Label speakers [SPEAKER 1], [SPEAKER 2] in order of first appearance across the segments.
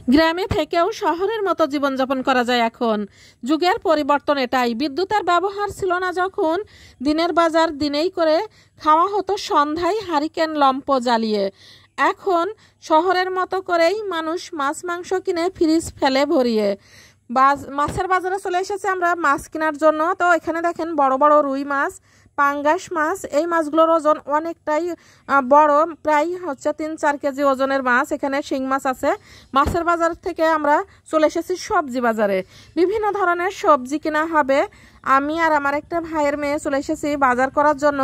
[SPEAKER 1] গ্রামে থেকেও শহরের মতো জীবনযাপন করা যায় এখন। যুগের পরিবর্তন এটাই। বিদ্যুতের ব্যবহার ছিল না যখন, দিনের বাজার দিনেই করে খাওয়া হতো সন্ধ্যায় হারিকেন লম্প জ্বালিয়ে। এখন শহরের মতো করেই মানুষ মাছ মাংস কিনে ফ্রিজ ফেলে ভরিয়ে। মাছের বাজারে চলে এসেছে আমরা মাছ কেনার জন্য। তো এখানে দেখেন বড় বড় রুই মাছ, পাঙ্গাস মাছ। এই মাছগুলোর ওজন অনেকটাই বড়, প্রায় হচ্ছে 3-4 কেজি ওজনের মাছ। এখানে শিং মাছ আছে। মাছের বাজার থেকে আমরা চলে এসেছি সবজি বাজারে। বিভিন্ন ধরনের সবজি কেনা হবে। আমি আর আমার একটা ভাইয়ের মেয়ে চলে এসেছি বাজার করার জন্য।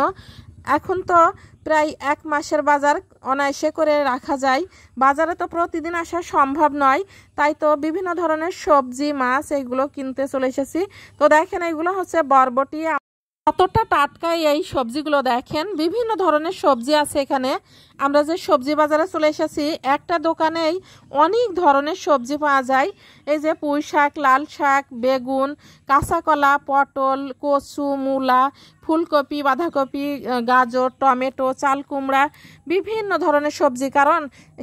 [SPEAKER 1] এখন তো প্রায় 1 মাসের বাজার অনায়াসে করে রাখা যায়। বাজারে তো প্রতিদিন আসা সম্ভব নয়, তাই তো বিভিন্ন ধরনের সবজি মাছ এইগুলো কিনতে চলে এসেছি। তো দেখেন এইগুলো হচ্ছে বরবটি। কতটা টাটকা এই সবজিগুলো দেখেন। বিভিন্ন ধরনের সবজি আছে এখানে। আমরা যে সবজি বাজারে চলে এসেছি, একটা দোকানেই অনেক ধরনের সবজি পাওয়া যায়। এই যে পুঁই শাক, লাল শাক, বেগুন, কাঁচা কলা, পটল, কচু, মূলা, ফুলকপি, বাঁধাকপি, গাজর, টমেটো, চাল কুমড়া, বিভিন্ন ধরনের সবজি। কারণ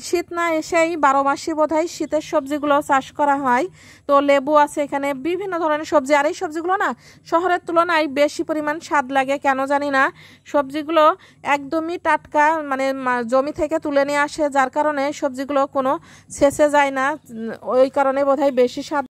[SPEAKER 1] শীত না এসেই 12 মাসই বোধহয় শীতের সবজিগুলো চাষ করা হয়। তো লেবু আছে এখানে, বিভিন্ন ধরনের সবজি। আর এই সবজিগুলো না শহরের তুলনায় বেশি পরিমাণ স্বাদ লাগে, কেন জানি না। সবজিগুলো একদমই টাটকা, মানে জমি থেকে তুলে নিয়ে আসে, যার কারণে সবজিগুলো কোনো ছেঁচে যায় না। ওই কারণে বোধহয় বেশি স্বাদ।